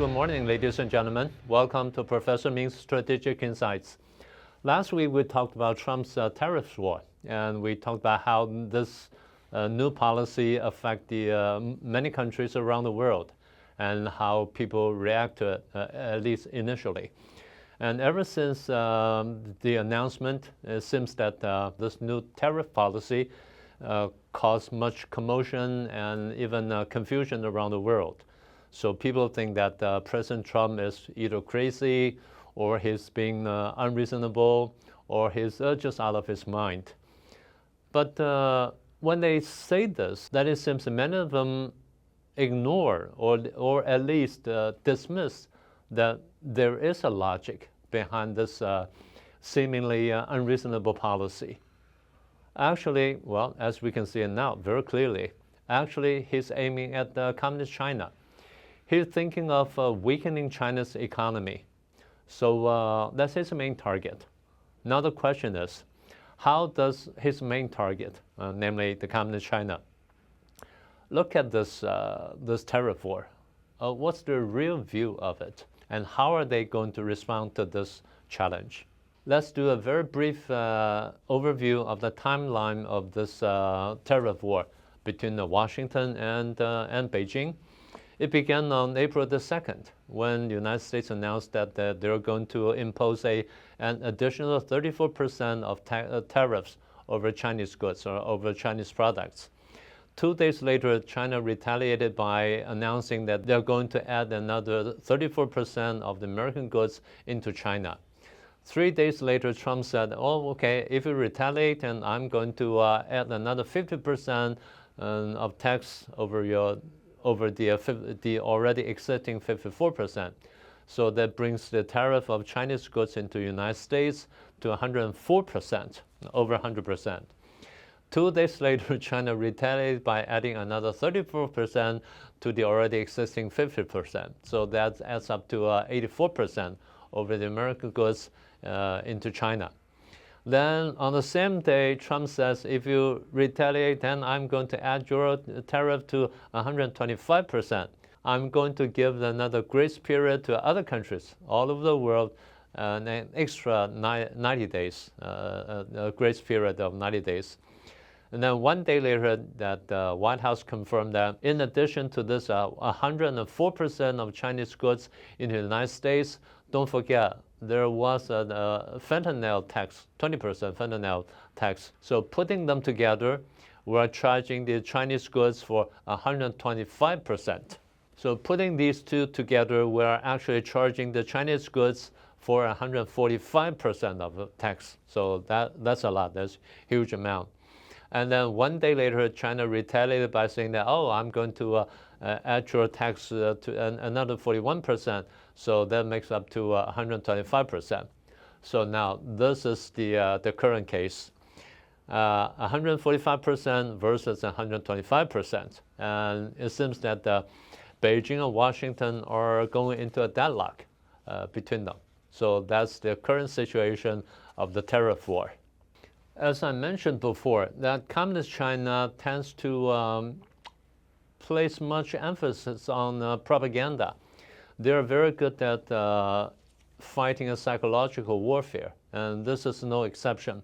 Good morning, ladies and gentlemen. Welcome to Professor Ming's Strategic Insights. Last week, we talked about Trump's tariff war, and we talked about how this new policy affects the many countries around the world and how people react to it, at least initially. And ever since the announcement, it seems that this new tariff policy caused much commotion and even confusion around the world. So people think that President Trump is either crazy or he's being unreasonable or he's just out of his mind. But when they say this, then it seems many of them ignore or at least dismiss that there is a logic behind this seemingly unreasonable policy. Actually, well, as we can see it now very clearly, actually he's aiming at communist China. He's thinking of weakening China's economy. So that's his main target. Now the question is, how does his main target, namely the communist China, look at this tariff war? What's the real view of it? And how are they going to respond to this challenge? Let's do a very brief overview of the timeline of this tariff war between Washington and Beijing. It began on April the 2nd, when the United States announced that they're going to impose an additional 34% of tariffs over Chinese goods or over Chinese products. 2 days later, China retaliated by announcing that they're going to add another 34% of the American goods into China. 3 days later, Trump said, oh, okay, if you retaliate, and I'm going to add another 50% of tax over the already existing 54%. So that brings the tariff of Chinese goods into the United States to 104%, over 100%. 2 days later, China retaliated by adding another 34% to the already existing 50%. So that adds up to 84% over the American goods into China. Then on the same day, Trump says, if you retaliate, then I'm going to add your tariff to 125%. I'm going to give another grace period to other countries all over the world, an extra 90 days, a grace period of 90 days. And then 1 day later, that the White House confirmed that in addition to this 104% of Chinese goods in the United States, don't forget, there was a fentanyl tax, 20% fentanyl tax. So putting them together, we're charging the Chinese goods for 125%. So putting these two together, we're actually charging the Chinese goods for 145% of the tax. So that's a lot, that's a huge amount. And then 1 day later, China retaliated by saying that, oh, I'm going to add your tax to another 41%. So that makes up to 125%. So now this is the current case. 145% versus 125%. And it seems that Beijing and Washington are going into a deadlock between them. So that's the current situation of the tariff war. As I mentioned before, that communist China tends to place much emphasis on propaganda. They're very good at fighting a psychological warfare, and this is no exception.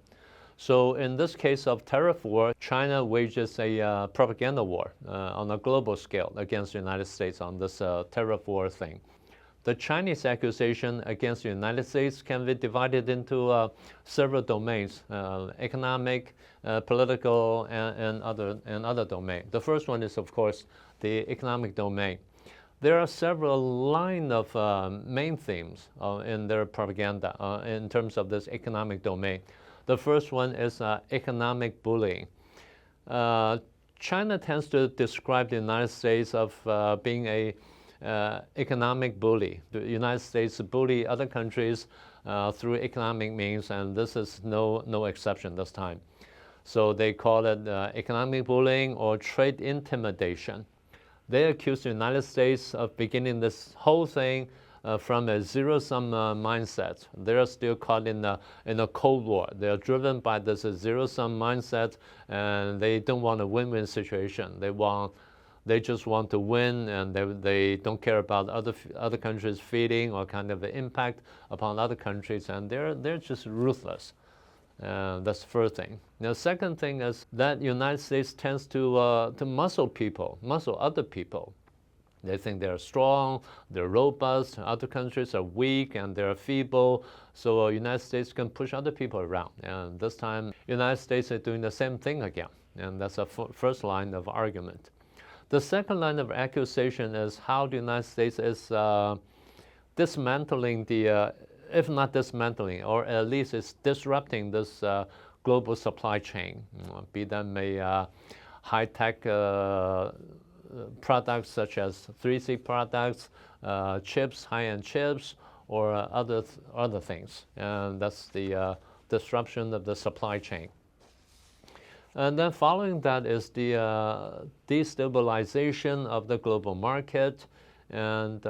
So in this case of tariff war, China wages a propaganda war on a global scale against the United States on this tariff war thing. The Chinese accusation against the United States can be divided into several domains, economic, political, and other domains. The first one is, of course, the economic domain. There are several lines of main themes in their propaganda in terms of this economic domain. The first one is economic bullying. China tends to describe the United States of being a economic bully. The United States bully other countries through economic means, and this is no exception this time. So they call it economic bullying or trade intimidation. They accuse the United States of beginning this whole thing from a zero-sum mindset. They're still caught in a Cold War. They're driven by this zero-sum mindset, and they don't want a win-win situation. They want They just want to win, and they don't care about other countries' feeling or kind of the impact upon other countries, and they're just ruthless. That's the first thing. The second thing is that United States tends to muscle other people. They think they're strong, they're robust. Other countries are weak and they're feeble. So United States can push other people around. And this time, United States is doing the same thing again. And that's a first line of argument. The second line of accusation is how the United States is dismantling if not dismantling, or at least it's disrupting this global supply chain, be them a high-tech products such as 3C products, chips, high-end chips, or other things. And that's the disruption of the supply chain. And then following that is the destabilization of the global market, and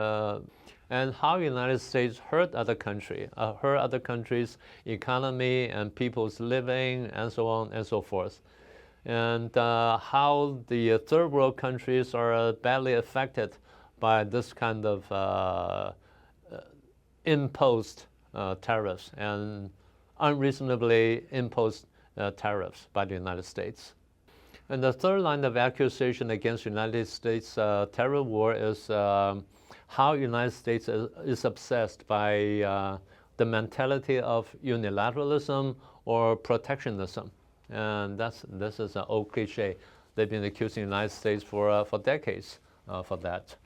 how United States hurt other countries' economy and people's living, and so on and so forth. And how the third world countries are badly affected by this kind of imposed tariffs and unreasonably imposed tariffs by the United States. And the third line of accusation against the United States tariff war is how the United States is obsessed by the mentality of unilateralism or protectionism. And this is an old cliche. They've been accusing the United States for decades for that.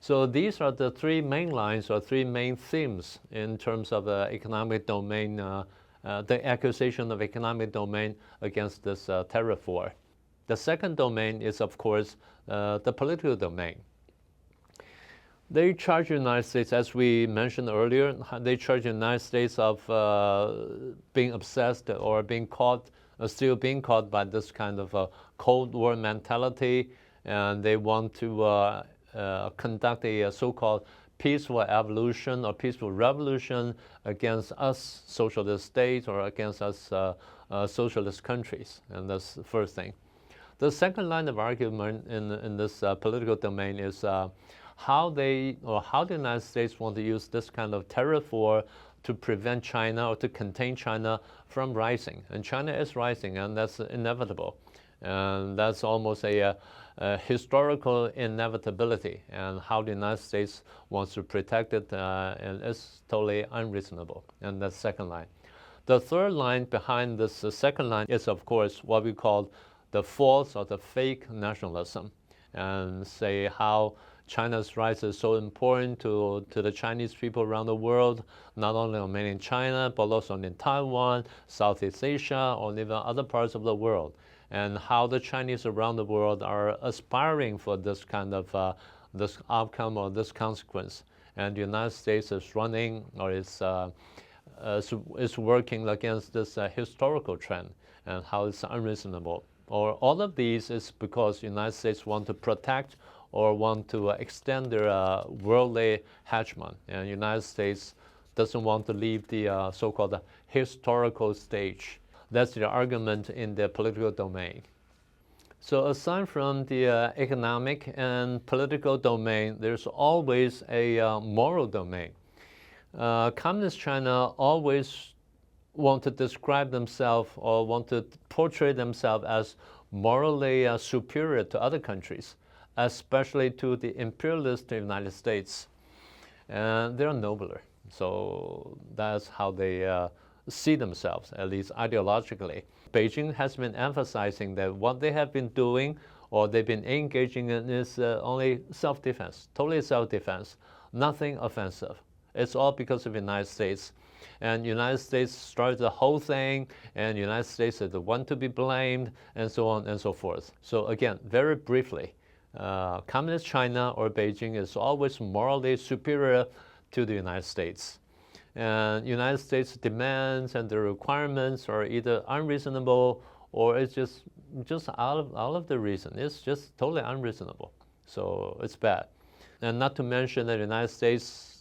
So these are the three main lines or three main themes in terms of economic domain, the accusation of economic domain against this tariff war. The second domain is, of course, the political domain. They charge the United States, as we mentioned earlier, they charge the United States of being obsessed or being caught, still being caught by this kind of Cold War mentality, and they want to conduct a so-called peaceful evolution or peaceful revolution against us socialist states or against us socialist countries, and that's the first thing. The second line of argument in this political domain is how the United States want to use this kind of tariff war to prevent China or to contain China from rising. And China is rising, and that's inevitable. And that's almost a historical inevitability, and how the United States wants to protect it, and it's totally unreasonable. And that's the second line. The third line behind this second line is, of course, what we call the false or the fake nationalism, and say how China's rise is so important to the Chinese people around the world, not only on mainland China, but also in Taiwan, Southeast Asia, or even other parts of the world, and how the Chinese around the world are aspiring for this kind of this outcome or this consequence. And the United States is running or is working against this historical trend, and how it's unreasonable. Or all of these is because the United States want to protect or want to extend their worldly hegemony, and the United States doesn't want to leave the so-called historical stage. That's the argument in the political domain. So aside from the economic and political domain, there's always a moral domain. Communist China always want to describe themselves or want to portray themselves as morally superior to other countries, especially to the imperialist United States. And they're nobler. So that's how they see themselves, at least ideologically. Beijing has been emphasizing that what they have been doing or they've been engaging in is only self-defense, totally self-defense, nothing offensive. It's all because of the United States. And the United States started the whole thing, and the United States is the one to be blamed, and so on and so forth. So again, very briefly, Communist China or Beijing is always morally superior to the United States. And United States demands and the requirements are either unreasonable or it's just out of the reason. It's just totally unreasonable. So it's bad. And not to mention that the United States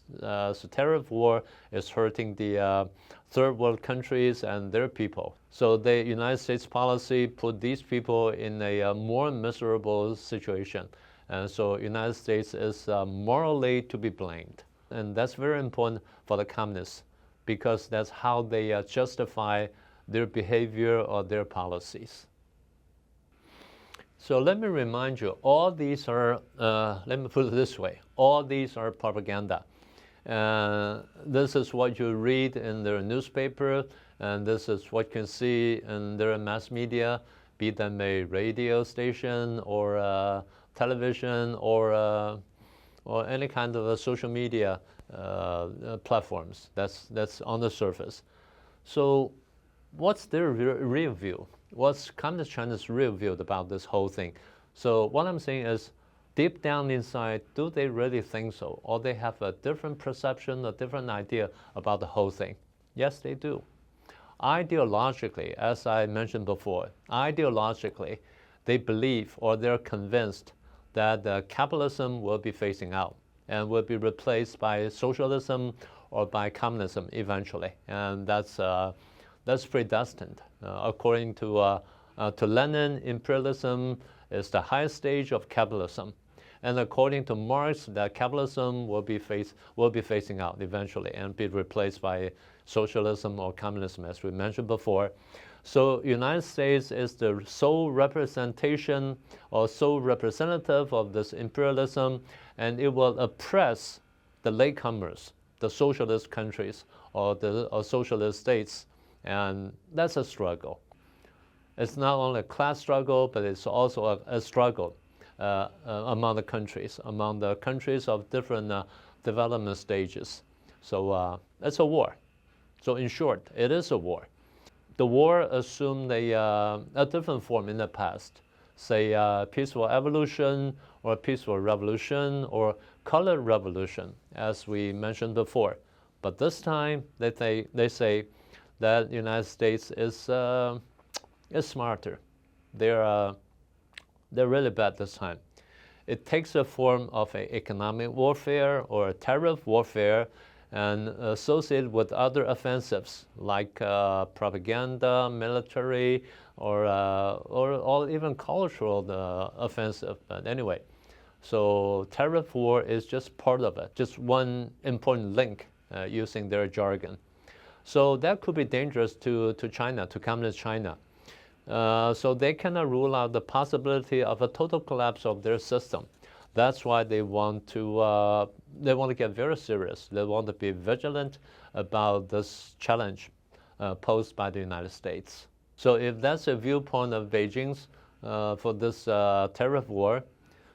tariff war is hurting the third world countries and their people. So the United States policy put these people in a more miserable situation. And so United States is morally to be blamed. And that's very important for the communists because that's how they justify their behavior or their policies. So let me remind you, all these are, let me put it this way, all these are propaganda. This is what you read in their newspaper, and this is what you can see in their mass media, be them a radio station or television or any kind of a social media platforms. That's on the surface. So what's their real view? What's Communist China's real view about this whole thing? So what I'm saying is, deep down inside, do they really think so? Or they have a different perception, a different idea about the whole thing? Yes, they do. Ideologically, as I mentioned before, ideologically, they believe or they're convinced that capitalism will be phasing out and will be replaced by socialism or by communism eventually. And that's predestined. According to Lenin, imperialism is the highest stage of capitalism. And according to Marx, that capitalism will be phasing out eventually and be replaced by socialism or communism, as we mentioned before. So United States is the sole representation or sole representative of this imperialism, and it will oppress the latecomers, the socialist countries or socialist states, and that's a struggle. It's not only a class struggle, but it's also a struggle among the countries of different development stages. So it's a war. So in short, it is a war. The war assumed a different form in the past, say peaceful evolution or peaceful revolution or colored revolution, as we mentioned before. But this time, they say that the United States is smarter. They're really bad this time. It takes the form of an economic warfare or a tariff warfare and associated with other offensives like propaganda, military, or even cultural offensive. But anyway, so tariff war is just part of it, just one important link using their jargon. So that could be dangerous to China, to Communist China. So they cannot rule out the possibility of a total collapse of their system. That's why they want to get very serious. They want to be vigilant about this challenge posed by the United States. So if that's a viewpoint of Beijing's for this tariff war,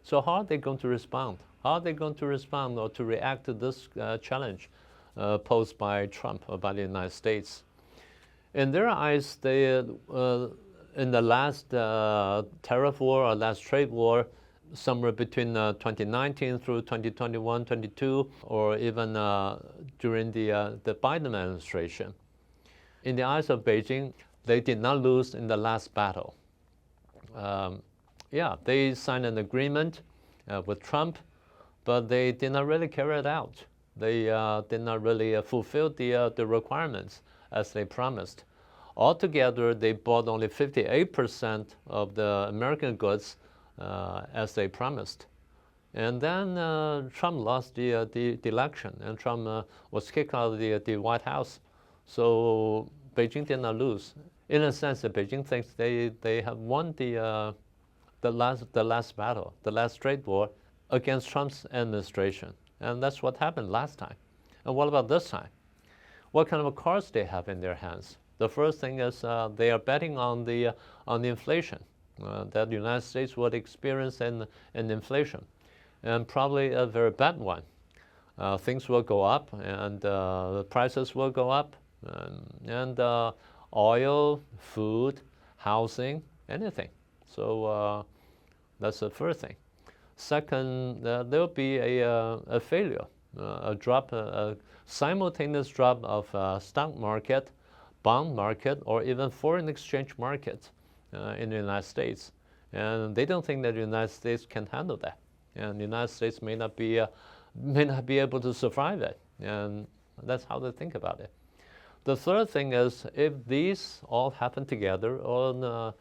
so how are they going to respond? How are they going to respond or to react to this challenge posed by Trump or by the United States? In their eyes, they in the last tariff war or last trade war, somewhere between 2019 through 2021, 22, or even during the Biden administration. In the eyes of Beijing, they did not lose in the last battle. They signed an agreement with Trump, but they did not really carry it out. They did not really fulfill the requirements as they promised. Altogether, they bought only 58% of the American goods as they promised. And then Trump lost the election, and Trump was kicked out of the White House. So Beijing did not lose. In a sense, Beijing thinks they have won the last battle, the last trade war against Trump's administration. And that's what happened last time. And what about this time? What kind of cards they have in their hands? The first thing is they are betting on the inflation that the United States would experience an inflation, and probably a very bad one. Things will go up, and the prices will go up, and oil, food, housing, anything. So that's the first thing. Second, there will be a failure, a drop, a simultaneous drop of stock market, bond market, or even foreign exchange market in the United States. And they don't think that the United States can handle that. And the United States may not be able to survive it. And that's how they think about it. The third thing is, if these all happen together or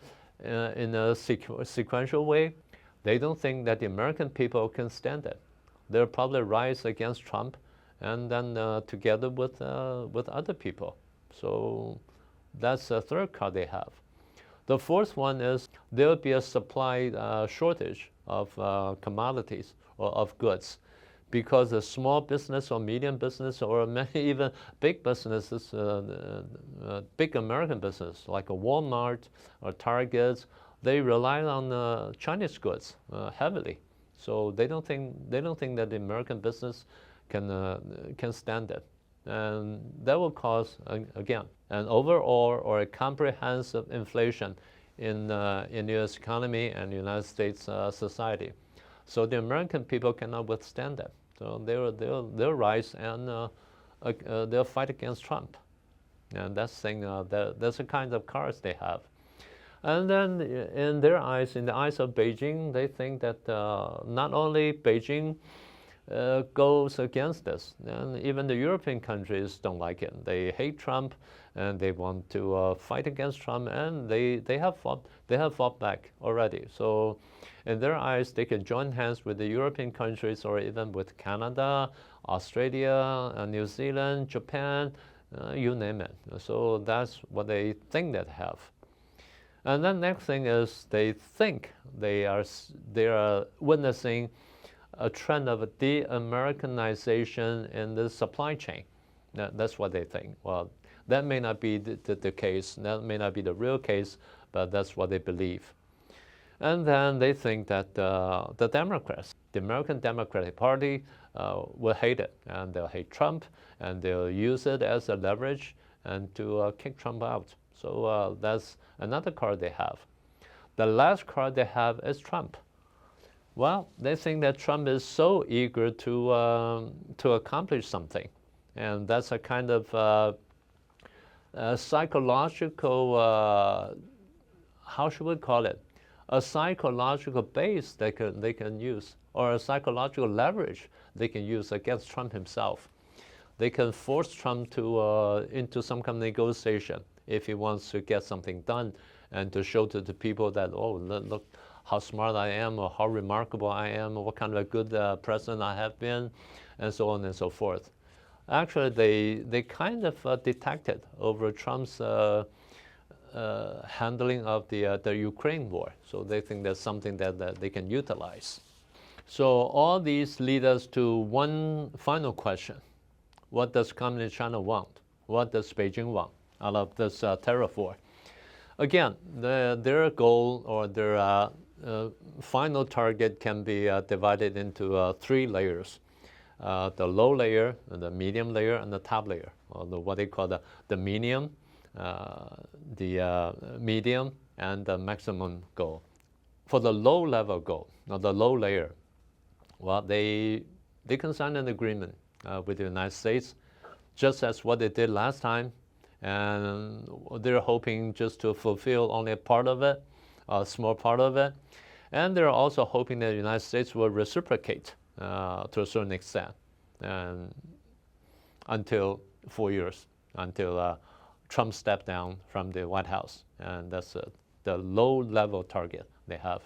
in a sequential way, They don't think that the American people can stand it. They'll probably rise against Trump and then together with other people. So that's the third card they have. The fourth one is there'll be a supply shortage of commodities or of goods, because a small business or medium business or many even big businesses, big American business like a Walmart or Target, they rely on Chinese goods heavily. So they don't think that the American business can stand it, and that will cause again an overall or a comprehensive inflation in the U.S. economy and United States society. So the American people cannot withstand that. So they'll rise and they'll fight against Trump, and that's the kind of cards they have. And then in their eyes, in the eyes of Beijing, they think that not only Beijing goes against this, and even the European countries don't like it. They hate Trump, and they want to fight against Trump, and they have fought back already. So in their eyes, they can join hands with the European countries or even with Canada, Australia, New Zealand, Japan, you name it. So that's what they think they have. And then next thing is they think they are witnessing a trend of a de-Americanization in the supply chain. That's what they think. Well, that may not be the case. That may not be the real case, but that's what they believe. And then they think that the Democrats, the American Democratic Party, will hate it, and they'll hate Trump, and they'll use it as a leverage and to kick Trump out. So that's another card they have. The last card they have is Trump. Well, they think that Trump is so eager to accomplish something, and that's a kind of psychological, how should we call it? A psychological base they can use, or a psychological leverage they can use against Trump himself. They can force Trump to into some kind of negotiation if he wants to get something done, and to show to the people that, oh, look how smart I am, or how remarkable I am, or what kind of a good president I have been, and so on and so forth. Actually, they kind of detected over Trump's handling of the Ukraine war. So they think that's something that they can utilize. So all these lead us to one final question. What does Communist China want? What does Beijing want out of this tariff war? Again, their goal or their final target can be divided into three layers. The low layer, the medium layer, and the top layer, or what they call the medium, medium, and the maximum goal. For the low level goal, or the low layer, well, they can sign an agreement with the United States, just as what they did last time, and they're hoping just to fulfill only a part of it, a small part of it, and they're also hoping that the United States will reciprocate to a certain extent, and until 4 years, until Trump stepped down from the White House, and that's the low-level target they have.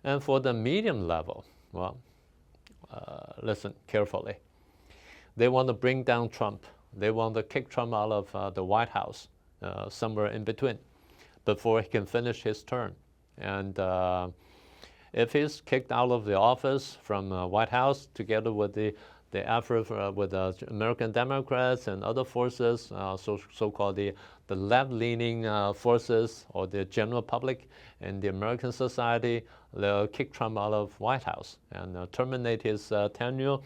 And for the medium level, well, listen carefully. They want to bring down Trump. They want to kick Trump out of the White House, somewhere in between, before he can finish his term. And if he's kicked out of the office from White House, together with the effort with the American Democrats and other forces, so-called the left-leaning forces, or the general public in the American society, they'll kick Trump out of White House and terminate his tenure,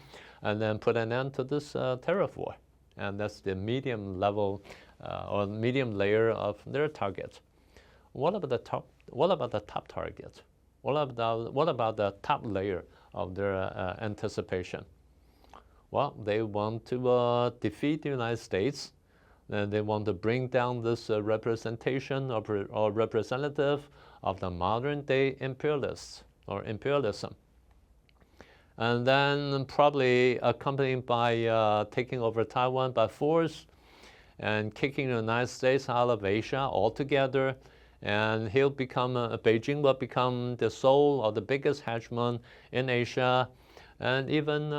and then put an end to this tariff war. And that's the medium level or medium layer of their target. What about the top? What about the top target? What about the top layer of their anticipation? Well, they want to defeat the United States, and they want to bring down this representation or representative of the modern-day imperialists or imperialism. And then probably accompanied by taking over Taiwan by force and kicking the United States out of Asia altogether, and Beijing will become the sole or the biggest hegemon in Asia, and even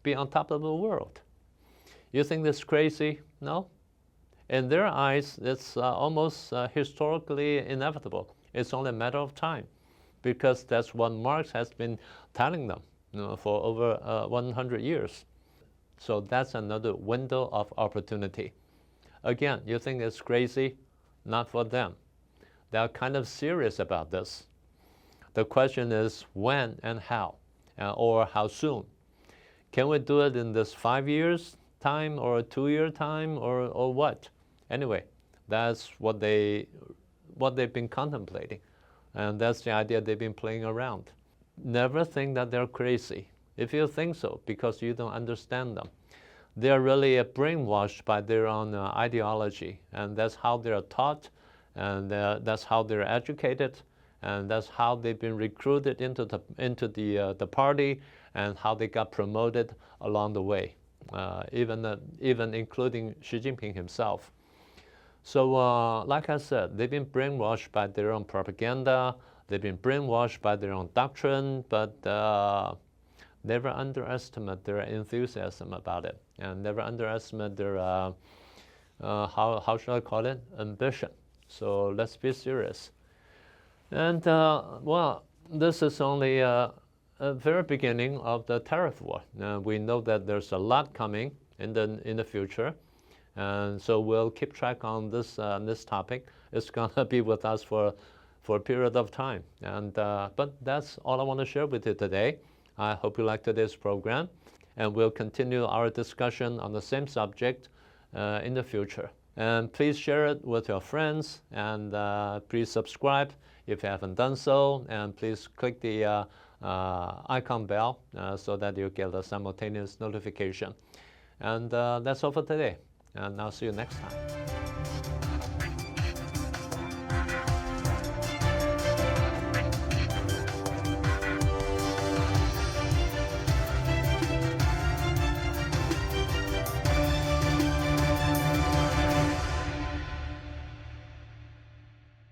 be on top of the world. You think this is crazy? No? In their eyes, it's almost historically inevitable. It's only a matter of time, because that's what Marx has been telling them, for over 100 years. So that's another window of opportunity. Again, you think it's crazy? Not for them. They're kind of serious about this. The question is when and how, or how soon. Can we do it in this 5 years time, or a 2-year time, or what? Anyway, that's what they've been contemplating, and that's the idea they've been playing around. Never think that they're crazy. If you think so, because you don't understand them, they're really brainwashed by their own ideology, and that's how they're taught, and that's how they're educated, and that's how they've been recruited into the party, and how they got promoted along the way, even including Xi Jinping himself. So like I said, they've been brainwashed by their own propaganda, they've been brainwashed by their own doctrine, but never underestimate their enthusiasm about it, and never underestimate their, how should I call it, ambition. So let's be serious. And well, this is only a very beginning of the tariff war. We know that there's a lot coming in the future, and so we'll keep track on this topic. It's gonna be with us for a period of time. And but that's all I want to share with you today. I hope you liked today's program, and we'll continue our discussion on the same subject in the future. And please share it with your friends, and please subscribe if you haven't done so, and please click the icon bell so that you get a simultaneous notification. And that's all for today, and I'll see you next time.